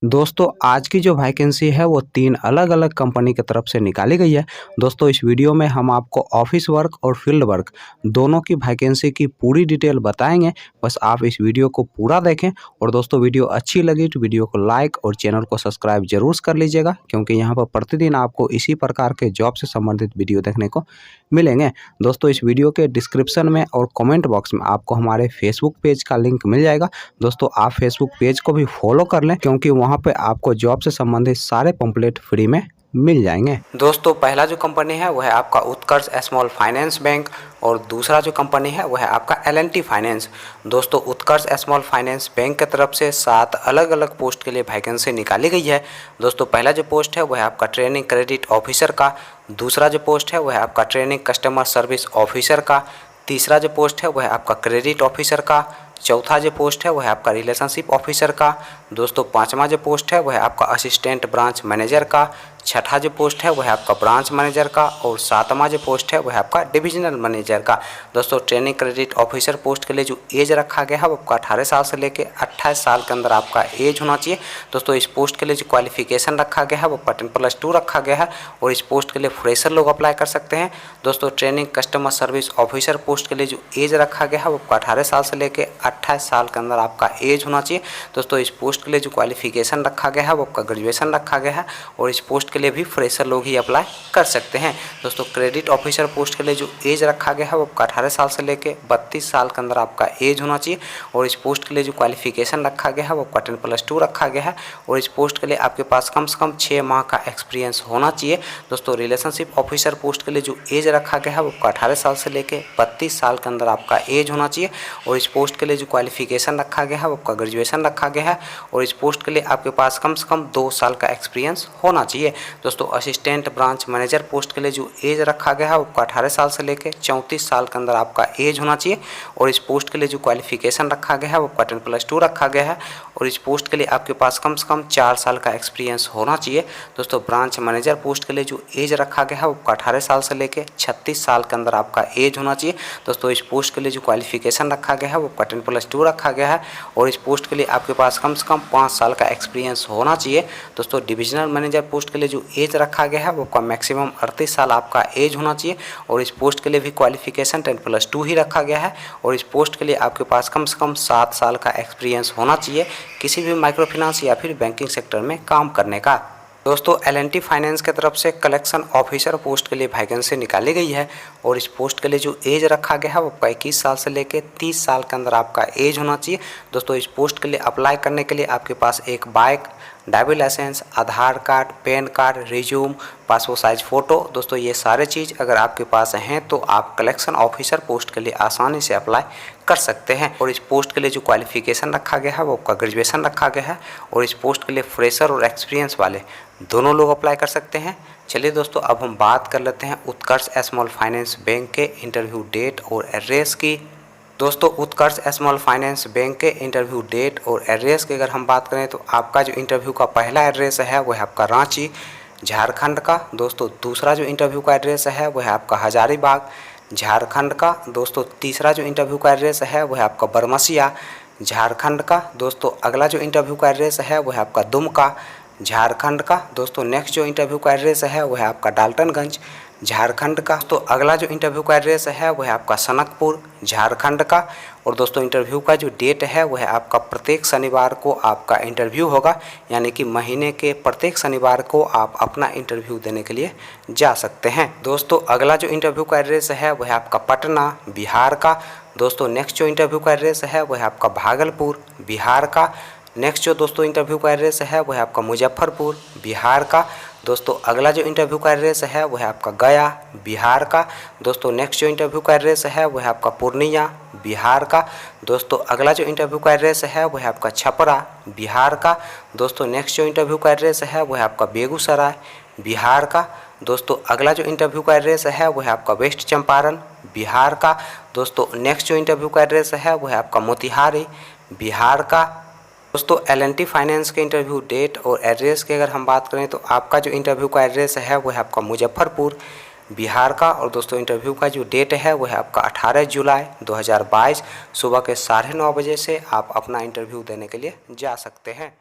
दोस्तों आज की जो वैकेंसी है वो 3 अलग-अलग कंपनी की तरफ से निकाली गई है। दोस्तों इस वीडियो में हम आपको ऑफिस वर्क और फील्ड वर्क दोनों की वैकेंसी की पूरी डिटेल बताएँगे। बस आप इस वीडियो को पूरा देखें और दोस्तों वीडियो अच्छी लगी तो वीडियो को लाइक और चैनल को सब्सक्राइब ज़रूर कर लीजिएगा, क्योंकि यहाँ पर प्रतिदिन आपको इसी प्रकार के जॉब से संबंधित वीडियो देखने को मिलेंगे। दोस्तों इस वीडियो के डिस्क्रिप्शन में और कमेंट बॉक्स में आपको हमारे फेसबुक पेज का लिंक मिल जाएगा। दोस्तों आप फेसबुक पेज को भी फॉलो कर लें, क्योंकि वहाँ पे आपको जॉब से संबंधित सारे पंपलेट फ्री में मिल जाएंगे। दोस्तों पहला जो कंपनी है वह है आपका उत्कर्ष स्मॉल फाइनेंस बैंक और दूसरा जो कंपनी है वह है आपका L&T फाइनेंस। दोस्तों उत्कर्ष स्मॉल फाइनेंस बैंक की तरफ से 7 अलग अलग पोस्ट के लिए वैकेंसी निकाली गई है। दोस्तों पहला जो पोस्ट है वह है आपका ट्रेनिंग क्रेडिट ऑफिसर का, दूसरा जो पोस्ट है वह है आपका ट्रेनिंग कस्टमर सर्विस ऑफिसर का, तीसरा जो पोस्ट है वह है आपका क्रेडिट ऑफिसर का, चौथा जो पोस्ट है वह है आपका रिलेशनशिप ऑफिसर का, दोस्तों पांचवा जो पोस्ट है वह है आपका असिस्टेंट ब्रांच मैनेजर का, छठा जो पोस्ट है वह है आपका ब्रांच मैनेजर का और सातवां जो पोस्ट है वह है आपका डिविजनल मैनेजर का। दोस्तों ट्रेनिंग क्रेडिट ऑफिसर पोस्ट के लिए जो एज रखा गया है वो आपका 18 साल से लेकर 28 साल के अंदर आपका एज होना चाहिए। दोस्तों इस पोस्ट के लिए जो क्वालिफिकेशन रखा गया है वो 10+2 रखा गया है और इस पोस्ट के लिए फ्रेशर लोग अप्लाई कर सकते हैं। दोस्तों training customer service officer post के लिए जो एज रखा गया है वो 18 साल से लेकर 28 साल के अंदर आपका एज होना चाहिए। दोस्तों इस पोस्ट के लिए जो क्वालिफिकेशन रखा गया है वो आपका ग्रेजुएशन रखा गया है और इस पोस्ट के लिए भी फ्रेशर लोग ही अप्लाई कर सकते हैं। दोस्तों क्रेडिट ऑफिसर पोस्ट के लिए जो एज रखा गया है वो आपका 18 साल से लेकर 32 साल के अंदर आपका एज होना चाहिए और इस पोस्ट के लिए जो क्वालिफिकेशन रखा गया है वो आपका 10+2 रखा गया है और इस पोस्ट के लिए आपके पास कम से कम 6 माह का एक्सपीरियंस होना चाहिए। दोस्तों रिलेशनशिप ऑफिसर पोस्ट के लिए जो एज रखा गया है वो आपका 18 साल से लेकर 32 साल के अंदर आपका एज होना चाहिए और इस पोस्ट के लिए जो क्वालिफिकेशन रखा गया है वो आपका ग्रेजुएशन रखा गया है और इस पोस्ट के लिए आपके पास कम से कम 2 साल का एक्सपीरियंस होना चाहिए। दोस्तों असिस्टेंट ब्रांच मैनेजर पोस्ट के लिए जो एज रखा गया है वो 18 साल से लेकर 34 साल के अंदर आपका एज होना चाहिए और इस पोस्ट के लिए जो क्वालिफिकेशन रखा गया है वो 10+2 रखा गया है और इस पोस्ट के लिए आपके पास कम से कम 4 साल का एक्सपीरियंस होना चाहिए। दोस्तों ब्रांच मैनेजर पोस्ट के लिए जो एज रखा गया है वो 18 साल से लेकर 36 साल के अंदर आपका एज होना चाहिए। दोस्तों इस पोस्ट के लिए जो क्वालिफिकेशन रखा गया है वो 10+2 रखा गया है और इस पोस्ट के लिए आपके पास कम से कम 5 साल का एक्सपीरियंस होना चाहिए। दोस्तों डिविजनल मैनेजर पोस्ट के लिए जो एज रखा गया है वो आपका मैक्सिमम 38 साल आपका एज होना चाहिए और इस पोस्ट के लिए भी क्वालिफिकेशन 10+2 ही रखा गया है और इस पोस्ट के लिए आपके पास कम से कम 7 साल का एक्सपीरियंस होना चाहिए किसी भी माइक्रो फाइनेंस या फिर बैंकिंग सेक्टर में काम करने का। दोस्तों L&T फाइनेंस की तरफ से कलेक्शन ऑफिसर पोस्ट के लिए वैकेंसी निकाली गई है और इस पोस्ट के लिए जो एज रखा गया है वो 21 साल से लेकर 30 साल के अंदर आपका एज होना चाहिए। दोस्तों इस पोस्ट के लिए अप्लाई करने के लिए आपके पास एक bike, driving licence, Aadhaar card, PAN card, resume, passport size photo, दोस्तों ये सारे चीज़ अगर आपके पास हैं तो आप कलेक्शन ऑफिसर पोस्ट के लिए आसानी से अप्लाई कर सकते हैं और इस पोस्ट के लिए जो क्वालिफिकेशन रखा गया है वो आपका ग्रेजुएशन रखा गया है और इस पोस्ट के लिए फ्रेशर और एक्सपीरियंस वाले दोनों लोग अप्लाई कर सकते हैं। चलिए दोस्तों अब हम बात कर लेते हैं उत्कर्ष स्मॉल फाइनेंस बैंक के इंटरव्यू डेट और एड्रेस की। दोस्तों उत्कर्ष स्मॉल फाइनेंस बैंक के इंटरव्यू डेट और एड्रेस की अगर हम बात करें तो आपका जो इंटरव्यू का पहला एड्रेस है वह है आपका रांची झारखंड का। दोस्तों दूसरा जो इंटरव्यू का एड्रेस है वह है आपका हजारीबाग झारखंड का। दोस्तों तीसरा जो इंटरव्यू का एड्रेस है वह है आपका बरमसिया झारखंड का। दोस्तों अगला जो इंटरव्यू का एड्रेस है वह है आपका दुमका झारखंड का। दोस्तों नेक्स्ट जो इंटरव्यू का एड्रेस है वह है आपका डाल्टनगंज झारखंड का। तो अगला जो इंटरव्यू का एड्रेस है वह है आपका सनकपुर झारखंड का। और दोस्तों इंटरव्यू का जो डेट है वह है आपका प्रत्येक शनिवार को आपका इंटरव्यू होगा, यानी कि महीने के प्रत्येक शनिवार को आप अपना इंटरव्यू देने के लिए जा सकते हैं। दोस्तों अगला जो इंटरव्यू का एड्रेस है वह है आपका पटना बिहार का। दोस्तों नेक्स्ट जो इंटरव्यू का एड्रेस है वह है आपका भागलपुर बिहार का। नेक्स्ट जो दोस्तों इंटरव्यू का एड्रेस है वह है आपका मुजफ्फरपुर बिहार का। दोस्तों अगला जो इंटरव्यू का एड्रेस है वह है आपका गया बिहार का। दोस्तों नेक्स्ट जो इंटरव्यू का एड्रेस है वह है आपका पूर्णिया बिहार का। दोस्तों अगला जो इंटरव्यू का एड्रेस है वह है आपका छपरा बिहार का। दोस्तों नेक्स्ट जो इंटरव्यू का एड्रेस है वह है आपका बेगूसराय बिहार का। दोस्तों अगला जो इंटरव्यू का एड्रेस है वह है आपका वेस्ट चंपारण बिहार का। दोस्तों नेक्स्ट जो इंटरव्यू का एड्रेस है वह है आपका मोतिहारी बिहार का। दोस्तों L&T फाइनेंस के इंटरव्यू डेट और एड्रेस की अगर हम बात करें तो आपका जो इंटरव्यू का एड्रेस है वह है आपका मुजफ्फरपुर बिहार का। और दोस्तों इंटरव्यू का जो डेट है वह है आपका 18 जुलाई 2022 सुबह के 9:30 बजे से आप अपना इंटरव्यू देने के लिए जा सकते हैं।